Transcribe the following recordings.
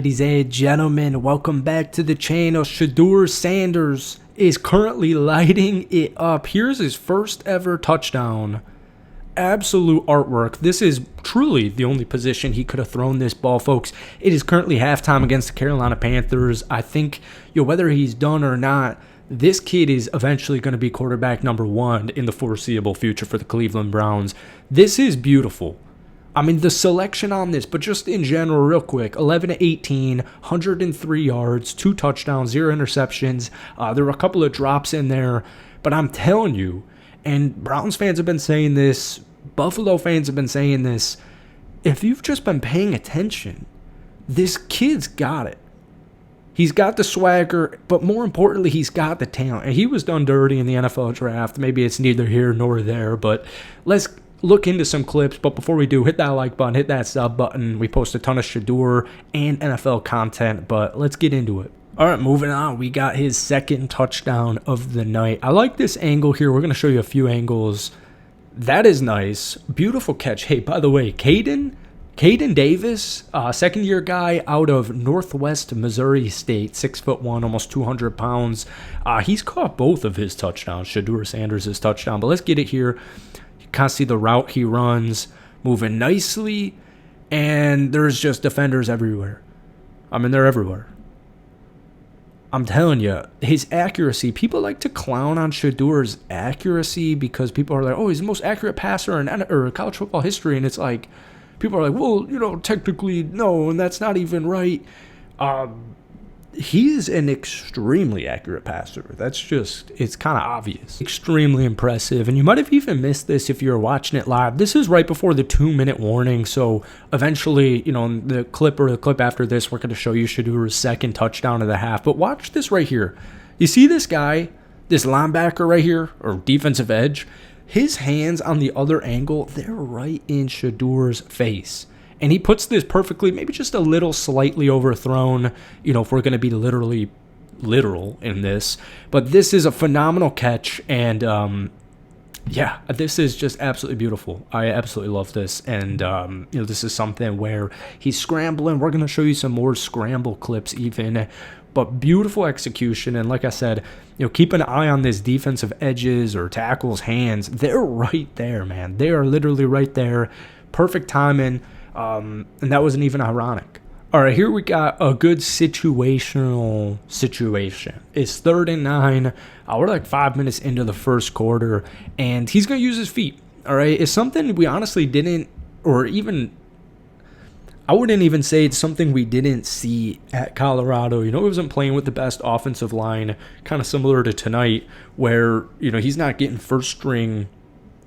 Ladies and gentlemen, welcome back to the channel. Shedeur Sanders is currently lighting it up. Here's his first ever touchdown. Absolute artwork. This is truly the only position he could have thrown this ball, folks. It is currently halftime against the Carolina Panthers. I think, whether he's done or not, this kid is eventually going to be quarterback number one in the foreseeable future for the Cleveland Browns. This is beautiful. I mean, the selection on this, but just in general, real quick, 11-18, 103 yards, 2 touchdowns, 0 interceptions. There were a couple of drops in there, but I'm telling you, and Browns fans have been saying this, Buffalo fans have been saying this, if you've just been paying attention, this kid's got it. He's got the swagger, but more importantly, he's got the talent. And he was done dirty in the NFL draft. Maybe it's neither here nor there, but let's look into some clips. But before we do, hit that like button, hit that sub button. We post a ton of Shedeur and NFL content, but let's get into it. All right, moving on. We got his second touchdown of the night. I like this angle here. We're going to show you a few angles. That is nice. Beautiful catch. Hey, by the way, Caden Davis, second-year guy out of Northwest Missouri State, 6'1", almost 200 pounds. He's caught both of his touchdowns, Shedeur Sanders' touchdown. But let's get it here. Kind of see the route he runs, moving nicely, and there's just defenders everywhere. I mean, they're everywhere. I'm telling you, his accuracy, people like to clown on Shedeur's accuracy because people are like, oh, he's the most accurate passer in college football history, and it's like, people are like, well, technically, no, and that's not even right. He is an extremely accurate passer. It's kind of obvious. Extremely impressive. And you might have even missed this if you were watching it live. This is right before the 2-minute warning. So eventually, in the clip after this, we're going to show you Shedeur's second touchdown of the half. But watch this right here. You see this guy, this linebacker right here, or defensive edge? His hands on the other angle, they're right in Shedeur's face. And he puts this perfectly, maybe just a little slightly overthrown, if we're going to be literal in this. But this is a phenomenal catch. And, this is just absolutely beautiful. I absolutely love this. And, this is something where he's scrambling. We're going to show you some more scramble clips even. But beautiful execution. And like I said, keep an eye on this defensive edges or tackles' hands. They're right there, man. They are literally right there. Perfect timing. And that wasn't even ironic. All right, here we got a good situational situation. It's 3rd and 9. We're like 5 minutes into the first quarter, and he's going to use his feet. All right, it's something we honestly didn't, or even, I wouldn't even say it's something we didn't see at Colorado. He wasn't playing with the best offensive line, kind of similar to tonight, where, he's not getting first-string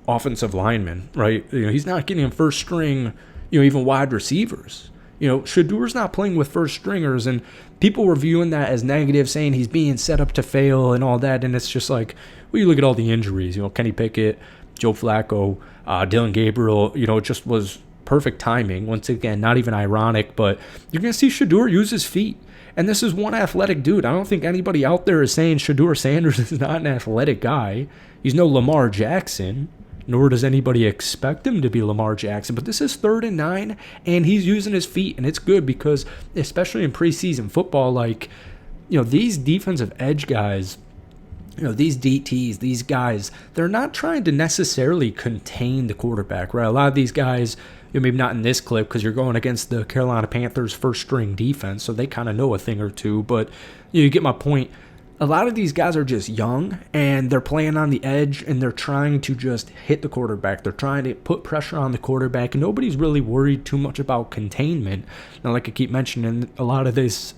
offensive linemen, right? He's not getting first-string, even wide receivers. Shedeur's not playing with first stringers, and people were viewing that as negative, saying he's being set up to fail and all that. And it's just like, well, you look at all the injuries, Kenny Pickett, Joe Flacco, Dylan Gabriel, it just was perfect timing. Once again, not even ironic, but you're going to see Shedeur use his feet. And this is one athletic dude. I don't think anybody out there is saying Shedeur Sanders is not an athletic guy. He's no Lamar Jackson. Nor does anybody expect him to be Lamar Jackson. But this is 3rd and 9, and he's using his feet. And it's good because, especially in preseason football, these defensive edge guys, these DTs, these guys, they're not trying to necessarily contain the quarterback, right? A lot of these guys, maybe not in this clip because you're going against the Carolina Panthers' first-string defense, so they kind of know a thing or two. But you get my point. A lot of these guys are just young, and they're playing on the edge, and they're trying to just hit the quarterback. They're trying to put pressure on the quarterback, and nobody's really worried too much about containment. Now, like I keep mentioning, a lot of this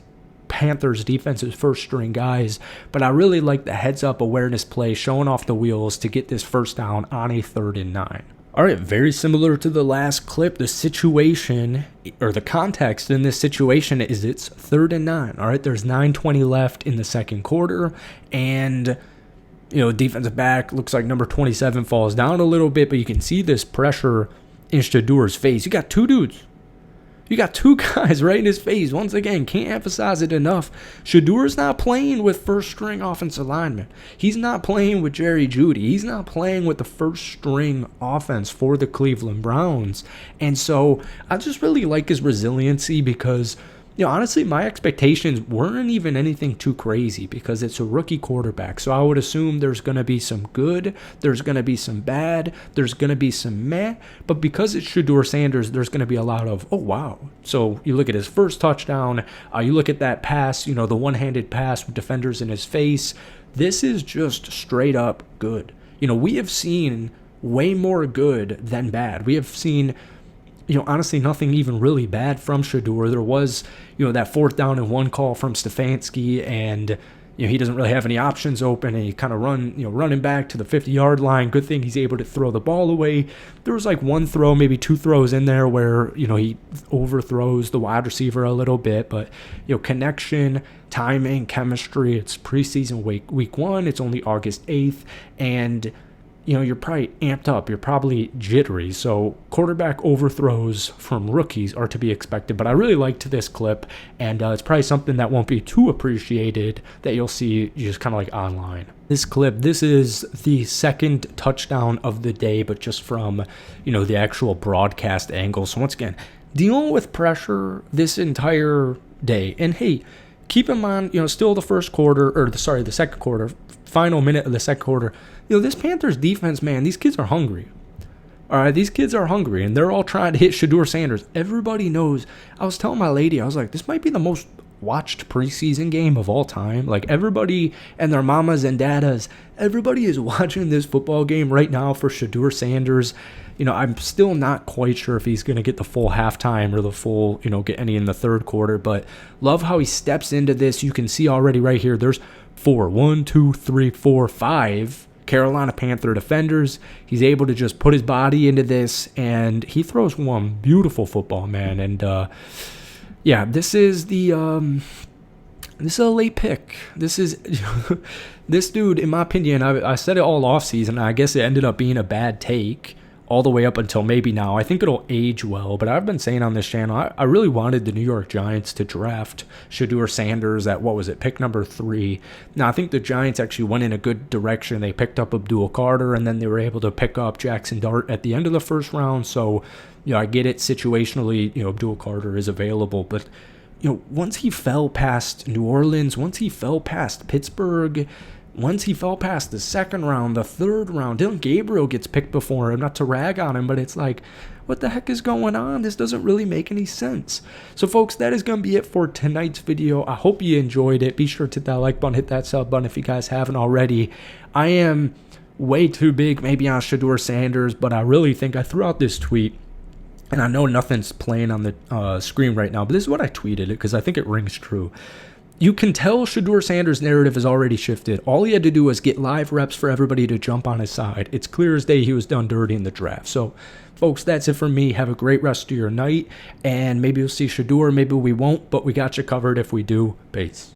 Panthers defense is first-string guys, but I really like the heads-up awareness play, showing off the wheels to get this first down on a 3rd and 9. All right, very similar to the last clip, the situation or the context in this situation is it's 3rd and 9. All right, there's 9:20 left in the second quarter, and defensive back looks like number 27 falls down a little bit, but you can see this pressure in Shedeur's face. You got two dudes. You got two guys right in his face. Once again, can't emphasize it enough. Shedeur's not playing with first-string offensive linemen. He's not playing with Jerry Jeudy. He's not playing with the first-string offense for the Cleveland Browns. And so I just really like his resiliency because honestly, my expectations weren't even anything too crazy because it's a rookie quarterback. So I would assume there's going to be some good, there's going to be some bad, there's going to be some meh. But because it's Shedeur Sanders, there's going to be a lot of, oh, wow. So you look at his first touchdown, you look at that pass, the one-handed pass with defenders in his face. This is just straight up good. We have seen way more good than bad. We have seen honestly, nothing even really bad from Shedeur. There was, that 4th down and 1 call from Stefanski, and, he doesn't really have any options open, and he kind of running back to the 50-yard line. Good thing he's able to throw the ball away. There was like 1 throw, maybe 2 throws in there where, he overthrows the wide receiver a little bit, but, connection, timing, chemistry. It's preseason week 1. It's only August 8th, and you're probably amped up. You're probably jittery. So quarterback overthrows from rookies are to be expected. But I really liked this clip, and it's probably something that won't be too appreciated that you'll see just kind of like online. This clip, this is the 2nd touchdown of the day, but just from, the actual broadcast angle. So once again, dealing with pressure this entire day. And hey, keep in mind, still the second quarter, final minute of the second quarter, this Panthers defense, man, these kids are hungry. All right, these kids are hungry, and they're all trying to hit Shedeur Sanders. Everybody knows. I was telling my lady, I was like, this might be the most watched preseason game of all time. Like, everybody and their mamas and dadas, everybody is watching this football game right now for Shedeur Sanders. I'm still not quite sure if he's going to get the full halftime or the full, get any in the 3rd quarter, but love how he steps into this. You can see already right here, there's 5 Carolina Panther defenders. He's able to just put his body into this, and he throws one beautiful football, man. And this is a late pick. This is this dude, in my opinion. I said it all off season. I guess it ended up being a bad take all the way up until maybe now. I think it'll age well, but I've been saying on this channel, I really wanted the New York Giants to draft Shedeur Sanders at, pick number 3. Now, I think the Giants actually went in a good direction. They picked up Abdul Carter, and then they were able to pick up Jackson Dart at the end of the 1st round. So, I get it situationally, Abdul Carter is available, but, once he fell past New Orleans, once he fell past Pittsburgh, once he fell past the 2nd round, the 3rd round, Dylan Gabriel gets picked before him. Not to rag on him, but it's like, what the heck is going on? This doesn't really make any sense. So, folks, that is going to be it for tonight's video. I hope you enjoyed it. Be sure to hit that like button, hit that sub button if you guys haven't already. I am way too big maybe on Shedeur Sanders, but I really think I threw out this tweet. And I know nothing's playing on the screen right now, but this is what I tweeted because I think it rings true. You can tell Shedeur Sanders' narrative has already shifted. All he had to do was get live reps for everybody to jump on his side. It's clear as day he was done dirty in the draft. So, folks, that's it for me. Have a great rest of your night, and maybe you'll see Shedeur, maybe we won't, but we got you covered if we do. Peace.